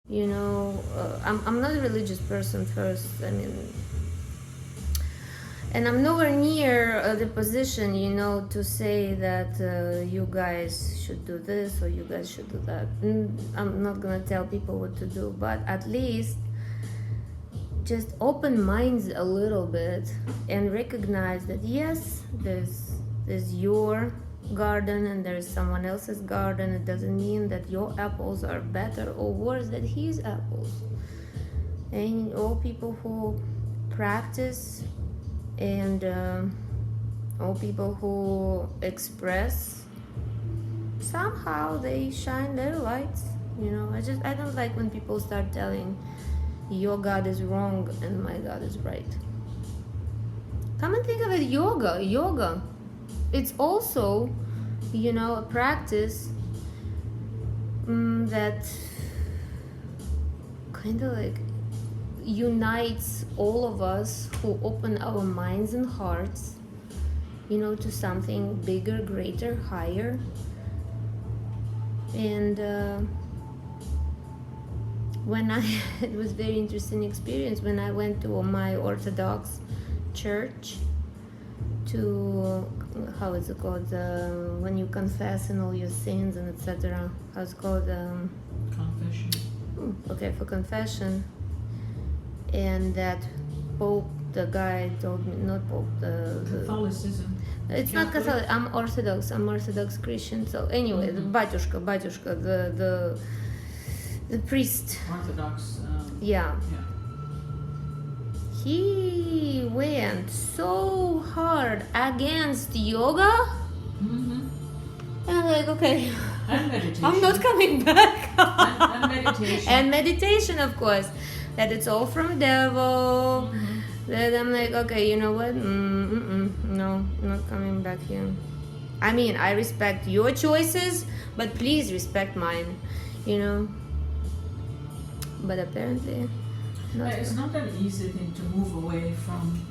I'm not a religious person first. I mean, and I'm nowhere near the position, to say that you guys should do this or you guys should do that. I'm not gonna tell people what to do, but at least just open minds a little bit and recognize that yes, there's your garden and there's someone else's garden. It doesn't mean that your apples are better or worse than his apples. And all people who practice and all people who express, somehow they shine their lights. I don't like when people start telling your God is wrong and my God is right. Come and think of it. Yoga, it's also a practice that kind of like unites all of us who open our minds and hearts to something bigger, greater, higher. And it was very interesting experience when I went to my Orthodox church to, how is it called, when you confess and all your sins and etc. How's it called? Confession. Okay, for confession. And that Pope, the guy told me, not Pope, the Catholicism. It's not Catholic. I'm Orthodox Christian. So anyway, the Batyushka, the priest. Orthodox. Yeah. He went so hard against yoga. Mm-hmm. And I'm like, okay, And meditation. I'm not coming back. and meditation. And meditation, of course, that it's all from devil. Mm-hmm. That I'm like, okay, you know what? No, not coming back here. I mean, I respect your choices, but please respect mine, But apparently, It's not an easy thing to move away from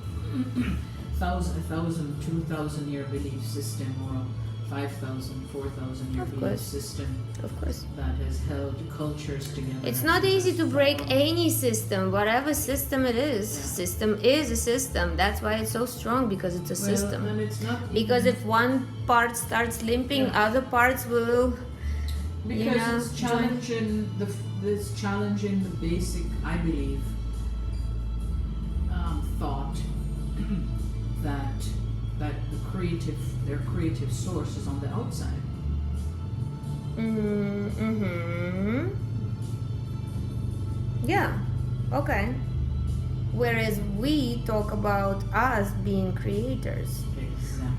2,000 year belief system or 5,000, 4,000 year belief system. Of course. That has held cultures together. It's not easy to break any system, whatever system it is. Yeah. System is a system. That's why it's so strong, because it's a system. And it's not because if one part starts limping, other parts will. Because it's challenging the basic, I believe, thought that their creative source is on the outside. Mm-hmm. Yeah. Okay. Whereas we talk about us being creators,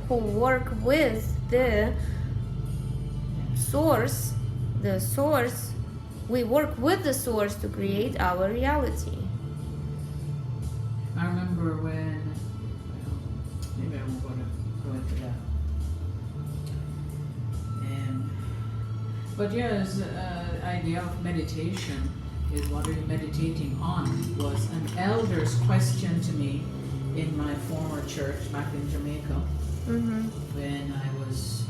who work with the source. The source. We work with the source to create our reality. I remember when, maybe I won't go into that. But yes, idea of meditation is what are you meditating on was an elder's question to me in my former church back in Jamaica, when I was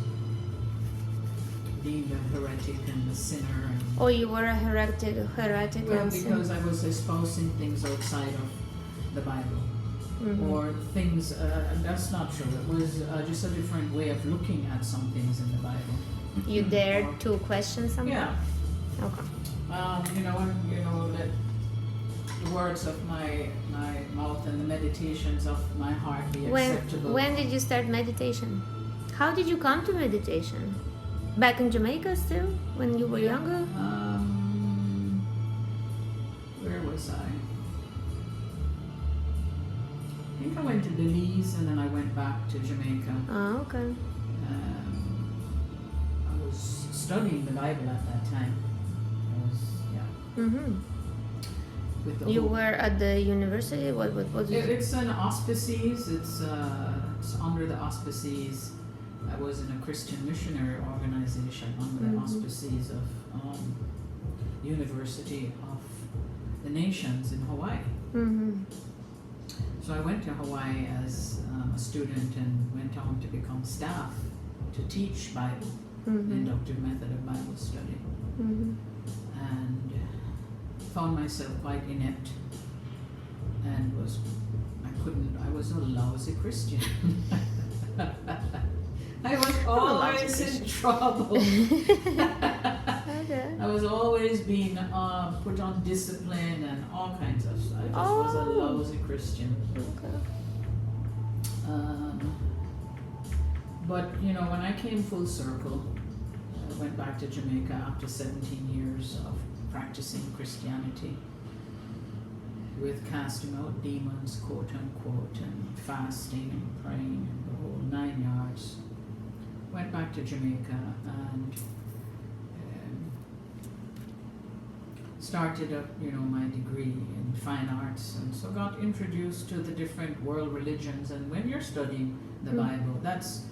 being a heretic and a sinner. Oh, you were a heretic. Well, because I was espousing things outside of the Bible, or things. That's not true. It was just a different way of looking at some things in the Bible. You dared to question something? Yeah. Okay. Let the words of my mouth and the meditations of my heart be acceptable. When did you start meditation? How did you come to meditation? Back in Jamaica still, when you were younger? Where was I? I think I went to Belize and then I went back to Jamaica. Oh, okay. I was studying the Bible at that time. You were at the university? What was it? It's an auspices. It's under the auspices. I was in a Christian missionary organization under the auspices of University of the Nations in Hawaii. So I went to Hawaii as a student and went on to become staff to teach Bible, the inductive method of Bible study. And found myself quite inept and I was a lousy Christian. I was always in trouble. Okay. I was always being put on discipline and all kinds of stuff. I just was a lousy Christian. Okay. But when I came full circle, I went back to Jamaica after 17 years of practicing Christianity with casting out demons, quote unquote, and fasting and praying and the whole 9 yards. Went back to Jamaica and started up, my degree in fine arts, and so got introduced to the different world religions. And when you're studying the Bible, that's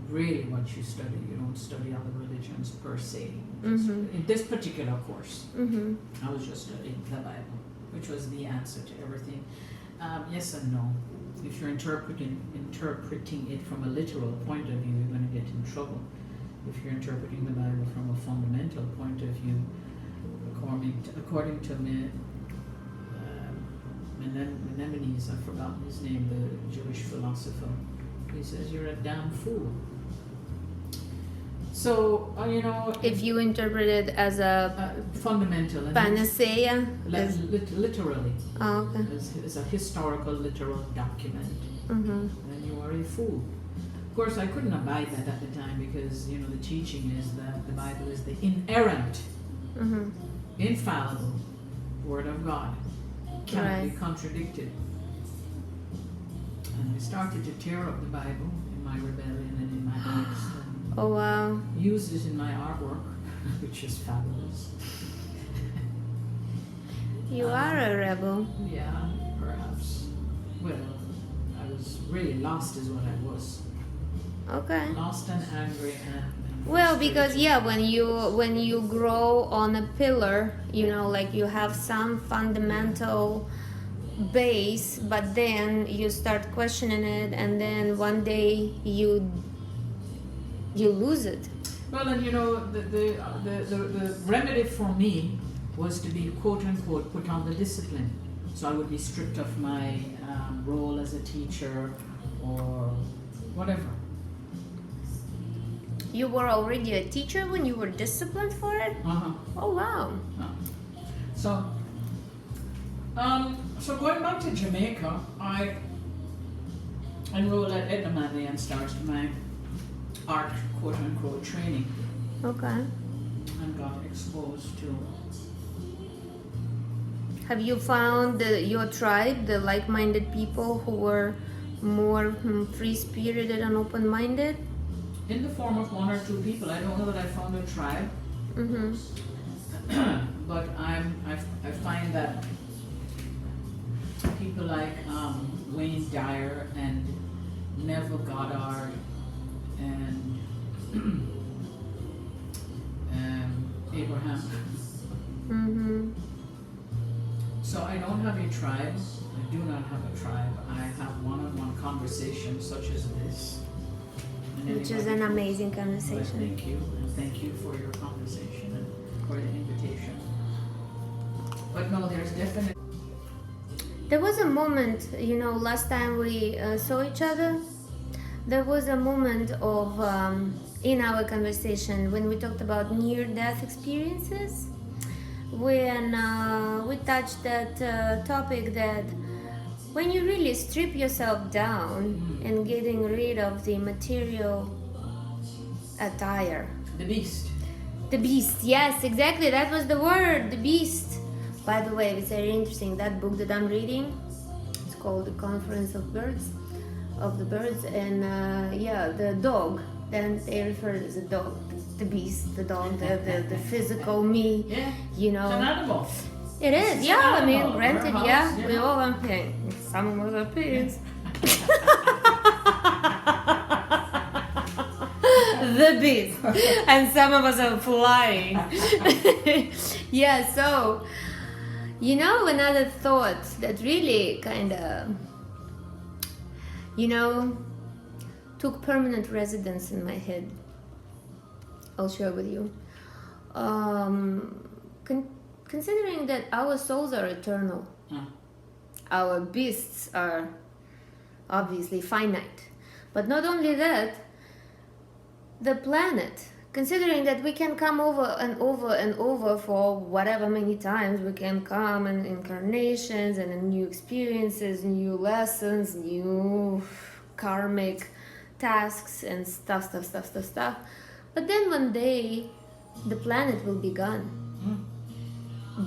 really what you study. You don't study other religions per se. In this particular course, I was just studying the Bible, which was the answer to everything. Yes and no. If you're interpreting it from a literal point of view, you're going to get in trouble. If you're interpreting the Bible from a fundamental point of view, according to Menemenes, I've forgotten his name, the Jewish philosopher, he says you're a damn fool. So, if you interpret it as a fundamental panacea, literally, okay, as a historical, literal document, then you are a fool. Of course, I couldn't abide that at the time because the teaching is that the Bible is the inerrant, infallible Word of God, cannot be contradicted. And I started to tear up the Bible in my rebellion and in my angst. Oh wow! Used it in my artwork, which is fabulous. You are a rebel. Yeah, perhaps. Well, I was really lost, is what I was. Okay. Lost and angry and well, because when you grow on a pillar, like you have some fundamental base, but then you start questioning it, and then one day you lose it. Well, and the remedy for me was to be quote unquote put on the discipline. So I would be stripped of my role as a teacher or whatever. You were already a teacher when you were disciplined for it? Oh wow. So going back to Jamaica, I enrolled at Edna Manley and started my art quote unquote training. Okay. And got exposed to. Have you found your tribe, the like-minded people who were more free-spirited and open-minded? In the form of one or two people. I don't know that I found a tribe. But I find that people like Wayne Dyer and Neville Goddard and Abraham. So I don't have a tribe. I do not have a tribe. I have one-on-one conversations such as this. Which is an amazing Well, conversation. thank you, and thank you for your conversation and for the invitation. But no, there's definitely. There was a moment, last time we saw each other, there was a moment of, in our conversation, when we talked about near-death experiences, when we touched that topic that when you really strip yourself down and getting rid of the material attire. The beast. The beast, yes, exactly, that was the word, the beast. By the way, it's very interesting, that book that I'm reading, it's called The Conference of the Birds, and the dog, then they refer to as a dog, the beast, the dog, the physical me, Yeah. It's an animal. It is, It's yeah, an I mean, animal. granted, Our yeah, house, we all are, some of us are pigs. The beast, and some of us are flying. Yeah, so, another thought that really kind of, took permanent residence in my head. I'll share with you. considering that our souls are eternal, our beasts are obviously finite. But not only that, the planet, considering that we can come over and over and over for whatever many times, we can come in incarnations and in new experiences, new lessons, new karmic tasks and stuff. But then one day, the planet will be gone.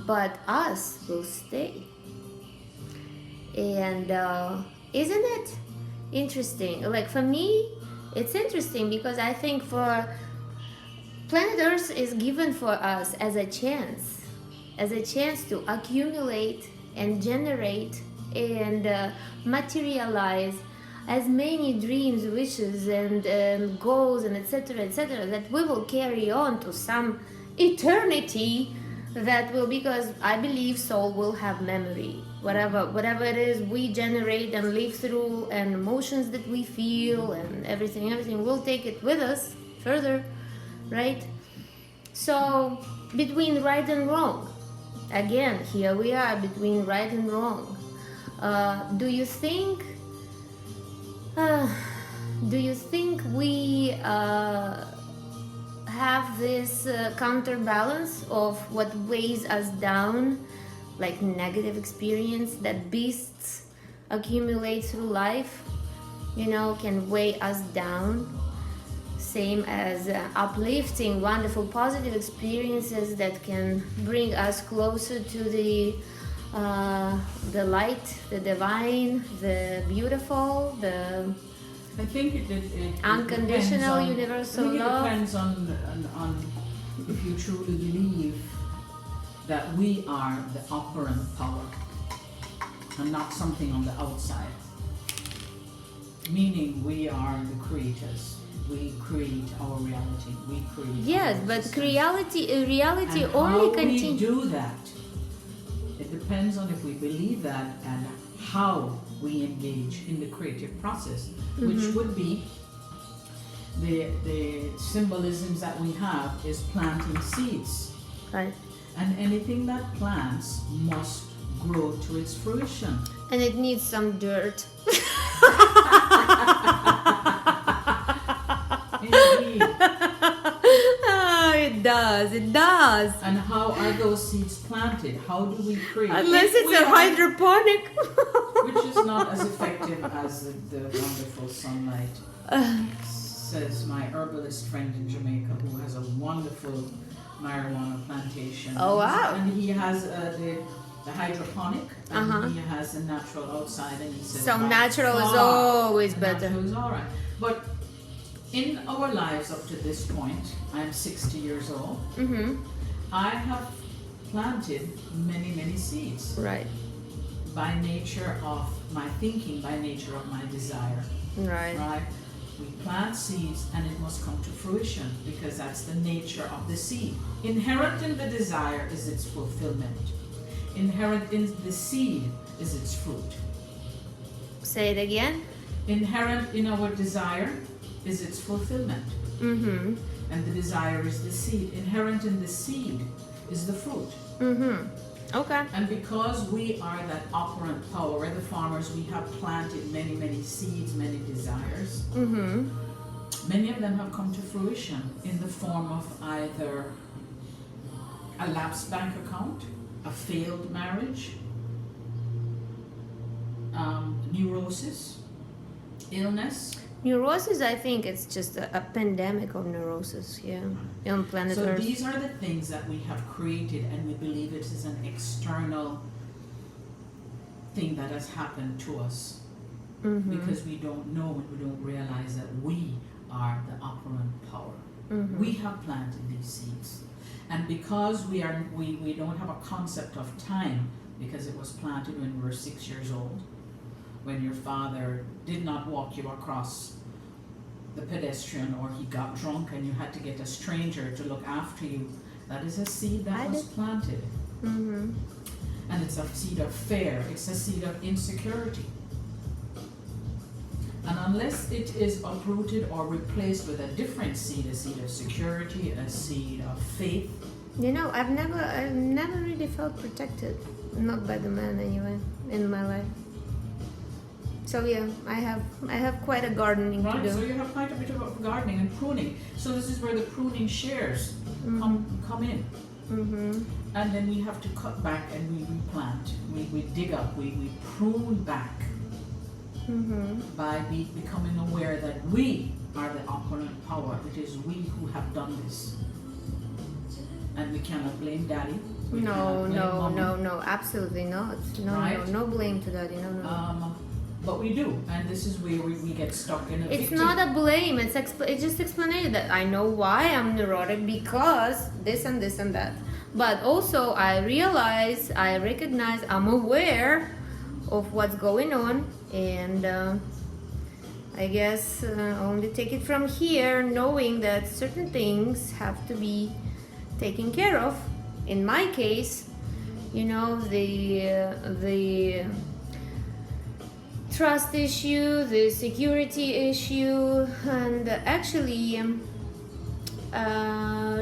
But us will stay. And isn't it interesting? Like for me, it's interesting because I think for planet Earth is given for us as a chance to accumulate and generate and materialize as many dreams, wishes, and goals, and etc., that we will carry on to some eternity. That will, because I believe soul will have memory, whatever it is we generate and live through, and emotions that we feel, and everything we'll take it with us further, right? So between right and wrong, again, here we are between right and wrong. Do you think we have this counterbalance of what weighs us down, like negative experience that beasts accumulate through life, can weigh us down, same as uplifting, wonderful, positive experiences that can bring us closer to the light, the divine, the beautiful, the I think it unconditional, universal love. It depends on if you truly believe that we are the operant power and not something on the outside. Meaning we are the creators. We create our reality. We create. Yes, but reality and only how continues. we do that. It depends on if we believe that and how we engage in the creative process, which would be the symbolisms that we have is planting seeds. Right. And anything that plants must grow to its fruition. And it needs some dirt. Indeed. It does. And how are those seeds planted? How do we create? Unless it's a hydroponic. Which is not as effective as the wonderful sunlight, says my herbalist friend in Jamaica who has a wonderful marijuana plantation. Oh, wow. And he has the hydroponic, and he has a natural outside, and he says So natural is always better. Natural is all right. But in our lives up to this point, I'm 60 years old, I have planted many seeds. Right. By nature of my thinking, by nature of my desire. Right. We plant seeds and it must come to fruition because that's the nature of the seed. Inherent in the desire is its fulfillment. Inherent in the seed is its fruit. Say it again. Inherent in our desire is its fulfillment. Mm-hmm. And the desire is the seed. Inherent in the seed is the fruit. Mm-hmm. Okay. And because we are that operant power, we're the farmers, we have planted many seeds, many desires. Mm-hmm. Many of them have come to fruition in the form of either a lapsed bank account, a failed marriage, neurosis, illness. Neurosis, I think it's just a pandemic of neurosis, on planet So Earth. these are the things that we have created, and we believe it is an external thing that has happened to us because we don't know and we don't realize that we are the operant power. We have planted these seeds, and because we don't have a concept of time, because it was planted when we were 6 years old, when your father did not walk you across the pedestrian, or he got drunk and you had to get a stranger to look after you. That is a seed that was planted. And it's a seed of fear. It's a seed of insecurity. And unless it is uprooted or replaced with a different seed, a seed of security, a seed of faith, You know, I've never really felt protected, not by the man anyway, in my life. So yeah, I have quite a gardening Right, to do. so you have quite a bit of gardening and pruning. So this is where the pruning shares come in. And then we have to cut back and we replant. We dig up, we prune back by becoming aware that we are the opponent power. It is we who have done this. And we cannot blame daddy. No, absolutely not. Right? No blame to daddy. No. But we do, and this is where we get stuck in a It's victim. not a blame. It's just explanation that I know why I'm neurotic because this and this and that. But also I recognize, I'm aware of what's going on, and I guess only take it from here, knowing that certain things have to be taken care of. In my case, you know, the trust issue, the security issue, and actually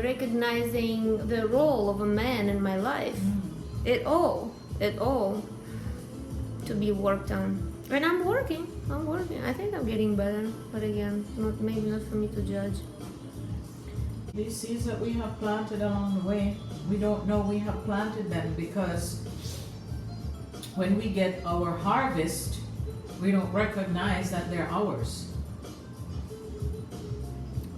recognizing the role of a man in my life. It all to be worked on. And I'm working. I think I'm getting better, but again, maybe not for me to judge. These seeds that we have planted along the way, we don't know we have planted them, because when we get our harvest, we don't recognize that they're ours.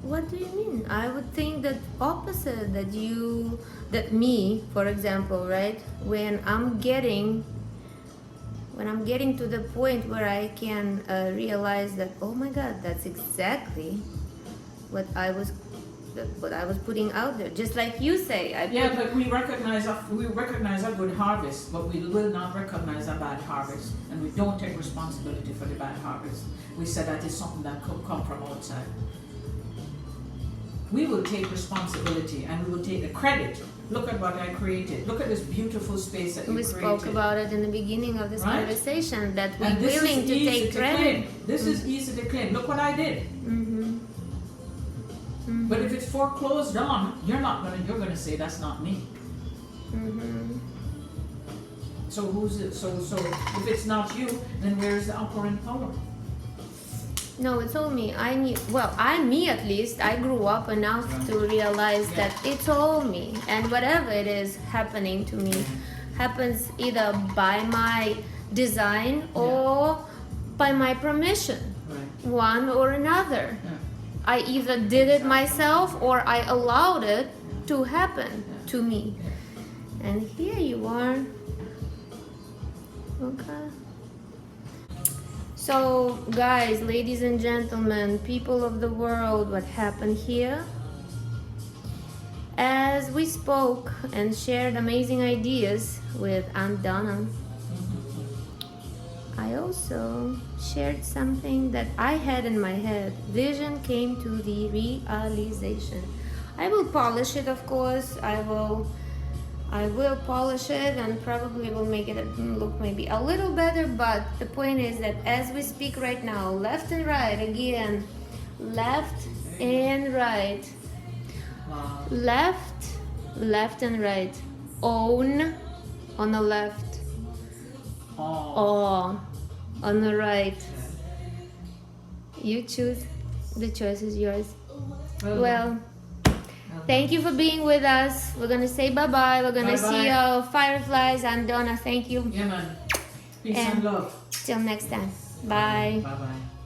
What do you mean? I would think that opposite, that me, for example, right? When I'm getting to the point where I can realize that, oh my God, that's exactly what I was putting out there. Just like you say. But we recognize a good harvest, but we will not recognize a bad harvest, and we don't take responsibility for the bad harvest. We said that is something that could come from outside. We will take responsibility and we will take the credit. Look at what I created. Look at this beautiful space that you created. We spoke about it in the beginning of this conversation, that we're and this willing is to easy take to credit. Claim. This is easy to claim. Look what I did. But if it's foreclosed on, you're gonna say that's not me. So who's it? So if it's not you, then where's the operant power? No, it's all me. Me at least. I grew up enough to realize that it's all me, and whatever it is happening to me happens either by my design or by my permission, one or another. I either did it myself or I allowed it to happen to me. And here you are. Okay. So, guys, ladies and gentlemen, people of the world, what happened here? As we spoke and shared amazing ideas with Aunt Donna, I also shared something that I had in my head. Vision came to the realization. I will polish it, of course. I will polish it and probably will make it look maybe a little better, but the point is that as we speak right now, left and right again, left and right, left and right, own on the left, awe on the right. You choose. The choice is yours. Well, thank you for being with us. We're gonna say bye-bye. We're gonna see your fireflies. And Donna, thank you. Yeah, man. Peace and love. Till next time. Bye. Bye-bye.